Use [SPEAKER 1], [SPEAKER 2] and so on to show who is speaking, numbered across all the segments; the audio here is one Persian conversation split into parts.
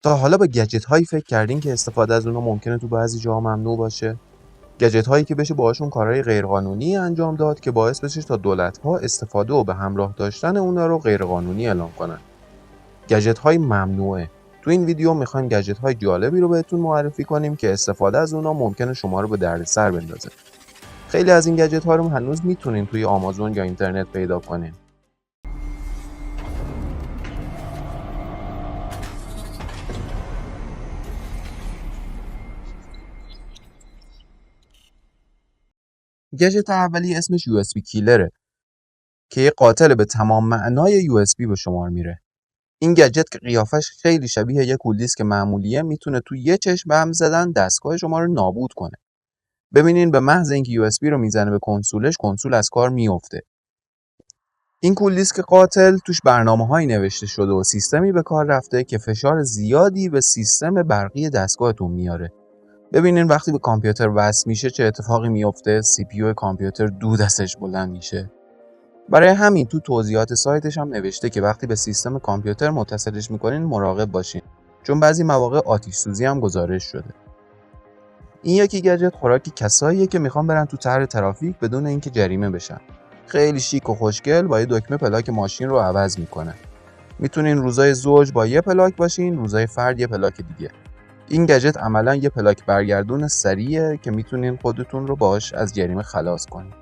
[SPEAKER 1] تا حالا به گجت هایی فکر کردین که استفاده از اونها ممکنه تو بعضی جاها ممنوع باشه؟ گجت هایی که بشه باهاشون کارهای غیرقانونی انجام داد که باعث بشه تا دولت ها استفاده و به همراه داشتن اونها رو غیرقانونی اعلام کنن. گجت های ممنوعه. تو این ویدیو میخوایم گجت های جالبی رو بهتون معرفی کنیم که استفاده از اونها ممکنه شما رو به دردسر بندازه. خیلی از این گجت ها رو هنوز میتونین توی آمازون یا اینترنت پیدا کنین. گجت اولی اسمش USB کیلره که یه قاتل به تمام معنای USB به شمار میره. این گجت که قیافش خیلی شبیه یه کولدیسک معمولیه میتونه تو یه چشم به هم زدن دستگاه شما رو نابود کنه. ببینین به محض اینکه USB رو میزنه به کنسولش، کنسول از کار میفته. این کولدیسک قاتل توش برنامه‌هایی نوشته شده و سیستمی به کار رفته که فشار زیادی به سیستم برقی دستگاهتون میاره. ببینین وقتی به کامپیوتر وصل میشه چه اتفاقی میفته. CPU کامپیوتر دود ازش بلند میشه. برای همین تو توضیحات سایتش هم نوشته که وقتی به سیستم کامپیوتر متصلش میکنین مراقب باشین، چون بعضی مواقع آتش سوزی هم گزارش شده. این یکی گجت خوراکی کساییه که میخوان برن تو طرح ترافیک بدون اینکه جریمه بشن. خیلی شیک و خوشگل با یه دکمه پلاک ماشین رو عوض میکنه. میتونین روزای زوج با یه پلاک باشین، روزای فرد یه پلاک دیگه. این گجت عملا یه پلاک برگردون سریعه که میتونین خودتون رو باهاش از جریمه خلاص کنین.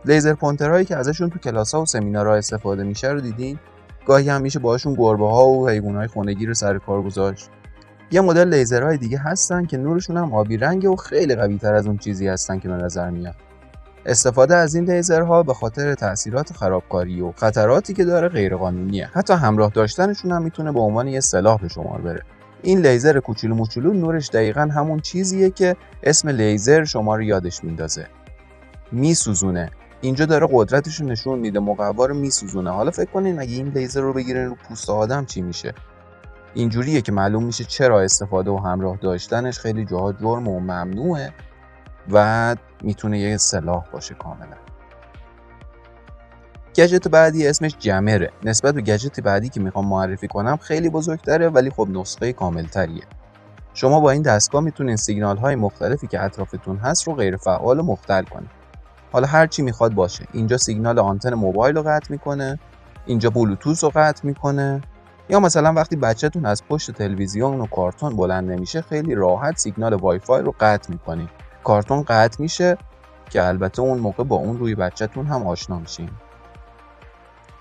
[SPEAKER 1] لیزر پونترهایی که ازشون تو کلاس‌ها و سمینارها استفاده میشه رو دیدین؟ گاهی هم میشه باهاشون گربه‌ها و حیوانات خونگی رو سر کار گذاشت. یه مدل لیزرهای دیگه هستن که نورشون هم آبی رنگه و خیلی قوی‌تر از اون چیزی هستن که به نظر میاد. استفاده از این لیزرها به خاطر تأثیرات خرابکاری و خطراتی که داره غیرقانونیه. حتی همراه داشتنشون هم میتونه به عنوان یه سلاح به شمار بره. این لیزر کوچولو موچولو نورش دقیقاً همون چیزیه که اسم لیزر شما رو یادش میندازه. میسوزونه. اینجا داره قدرتشو نشون میده، مقوا رو میسوزونه. حالا فکر کنین اگه این لیزر رو بگیرین رو پوست آدم چی میشه؟ اینجوریه که معلوم میشه چرا استفاده و همراه داشتنش خیلی جاها جرم و ممنوعه و میتونه یه سلاح باشه کاملا. گجت بعدی اسمش جمره. نسبت به گجت بعدی که میخوام معرفی کنم خیلی بزرگتره ولی خب نسخه کاملتریه. شما با این دستگاه میتونین سیگنال های مختلفی که اطرافتون هست رو غیر فعال و مختل کنین. حالا هر چی میخواد باشه. اینجا سیگنال آنتن موبایل رو قطع میکنه، اینجا بلوتوث رو قطع میکنه، یا مثلا وقتی بچه‌تون از پشت تلویزیون و کارتون بلند نمیشه خیلی راحت سیگنال وای فای رو قطع میکنین. کارتون قطع میشه که البته اون موقع با اون روی بچه‌تون هم آشنا میشین.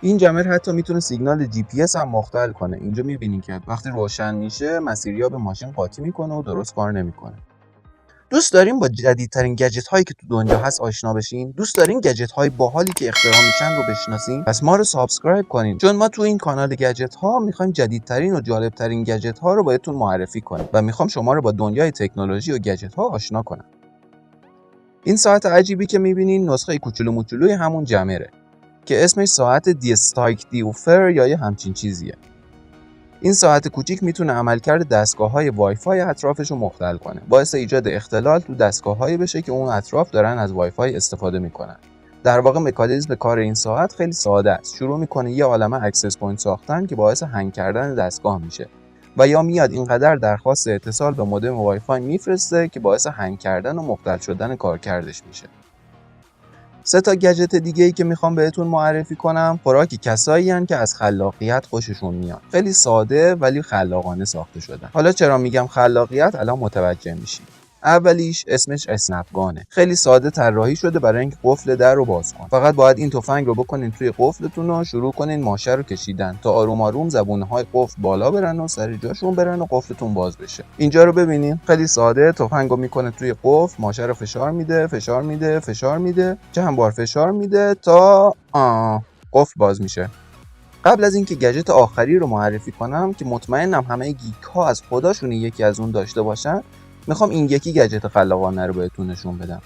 [SPEAKER 1] این جمر حتی میتونه سیگنال جی پی اس هم مختل کنه. اینجا میبینین که وقتی روشن میشه مسیریاب ماشین قاطی میکنه و درست کار نمیکنه. دوست دارین با جدیدترین گجت هایی که تو دنیا هست آشنا بشین؟ دوست دارین گجت های باحالی که اختراع میشن رو بشناسین؟ پس ما رو سابسکرایب کنین، چون ما تو این کانال گجت ها میخوایم جدیدترین و جالبترین گجت ها رو بهتون معرفی کنیم و میخوام شما رو با دنیای تکنولوژی و گجت ها آشنا کنم. این ساعت عجیبی که میبینین نسخه کوچولو موچولوی همون جمره که اسمش ساعت دیستایک دیوفر یا یه همچین چیزیه. این ساعت کوچیک میتونه عملکرد دستگاه‌های وای فای اطرافش رو مختل کنه. باعث ایجاد اختلال تو دستگاه‌هایی بشه که اون اطراف دارن از وای فای استفاده میکنن. در واقع مکانیزم کار این ساعت خیلی ساده است. شروع میکنه یه عالمه اکسس پوینت ساختن که باعث هنگ کردن دستگاه میشه. و یا میاد اینقدر درخواست اتصال به مودم وای فای میفرسته که باعث هنگ کردن و مختل شدن کارکردش میشه. 3 تا گجت دیگه‌ای که میخوام بهتون معرفی کنم خوراکی کسایی هستن که از خلاقیت خوششون میاد. خیلی ساده ولی خلاقانه ساخته شدن. حالا چرا میگم خلاقیت الان متوجه میشین. اولیش اسمش اسنپگانه. خیلی ساده طراحی شده برای اینکه قفل در رو باز کن. فقط باید این تفنگ رو بکنین توی قفلتون و شروع کنین ماشه رو کشیدن تا آروم آروم زبونهای قفل بالا برن و سر جاشون برن و قفلتون باز بشه. اینجا رو ببینین، خیلی ساده تفنگ رو میکنه توی قفل، ماشه رو فشار میده، چند بار فشار میده تا قفل باز میشه. قبل از اینکه گجت آخری رو معرفی کنم که مطمئنم همه گیک ها از خداشون یکی از اون داشته باشن، میخوام این یکی گجت خلاقانه رو بهتون نشون بدم.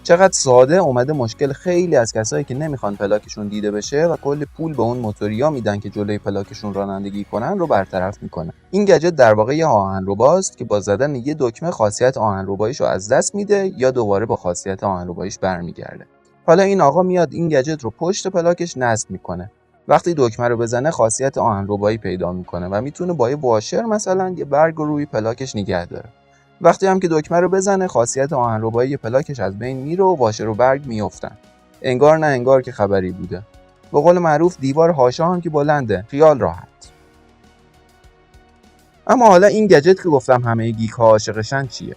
[SPEAKER 1] چقدر ساده اومده مشکل خیلی از کسایی که نمیخوان پلاکشون دیده بشه و کل پول به اون موتوریا میدن که جلوی پلاکشون رانندگی کنن رو برطرف میکنه. این گجت در واقع یه آهنرباست که با زدن یه دکمه خاصیت آهنرباییش رو از دست میده یا دوباره با خاصیت آهنرباییش برمیگرده. حالا این آقا میاد این گجت رو پشت پلاکش نصب میکنه. وقتی دکمه رو بزنه خاصیت آهنربایی پیدا میکنه و میتونه با یه واشر مثلا یه برگ رو روی پلاکش نگه داره. وقتی هم که دکمه رو بزنه خاصیت آهنربایی پلاکش از بین میره و واشر و برگ میافتن. انگار نه انگار که خبری بوده. به قول معروف دیوار حاشا هم که بلنده، خیال راحت. اما حالا این گجت که گفتم همه گیک ها عاشقشن چیه؟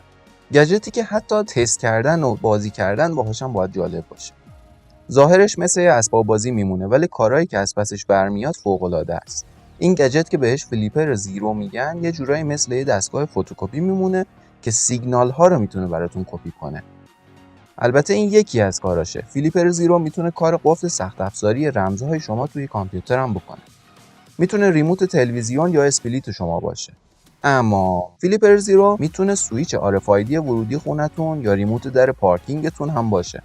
[SPEAKER 1] گجتی که حتی تست کردن و بازی کردن باهاش هم باید جالب باشه. ظاهرش مثل یه اسباب بازی میمونه ولی کارهایی که از پسش برمیاد فوق‌العاده است. این گجت که بهش فلیپر زیرو میگن یه جورایی مثل یه دستگاه فتوکپی میمونه که سیگنال ها رو میتونه براتون کپی کنه. البته این یکی از کاراشه. فلیپر زیرو میتونه کار قفل سخت افزاری رمزهای شما توی کامپیوتر هم بکنه. میتونه ریموت تلویزیون یا اسپلیت شما باشه. اما فلیپر زیرو میتونه سویچ RFID ورودی خونتون یا ریموت در پارکینگتون هم باشه.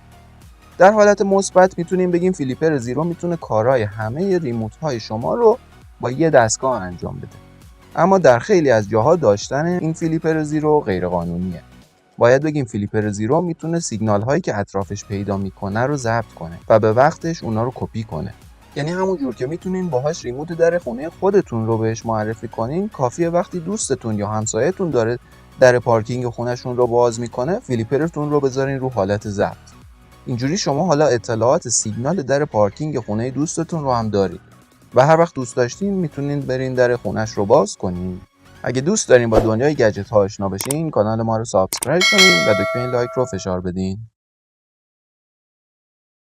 [SPEAKER 1] در حالت مثبت میتونیم بگیم فلیپر زیرو میتونه کارهای همه ریموت های شما رو با یه دستگاه انجام بده. اما در خیلی از جاها داشتن این فلیپر زیرو غیر قانونیه. باید بگیم فلیپر زیرو میتونه سیگنال هایی که اطرافش پیدا میکنه رو ضبط کنه و به وقتش اونا رو کپی کنه. یعنی همون جور که میتونین باهاش ریموت در خونه خودتون رو بهش معرفی کنین، کافیه وقتی دوستتون یا همسایه‌تون داره در پارکینگ خونه‌شون رو باز میکنه، فلیپرتون رو بذارین رو حالت ضبط. اینجوری شما حالا اطلاعات سیگنال در پارکینگ خونه دوستتون رو هم دارید و هر وقت دوست داشتین میتونین برین در خونش رو باز کنین. اگه دوست دارین با دنیای گجت ها آشنا بشین، کانال ما رو سابسکرایب کنین و دکمه لایک رو فشار بدین.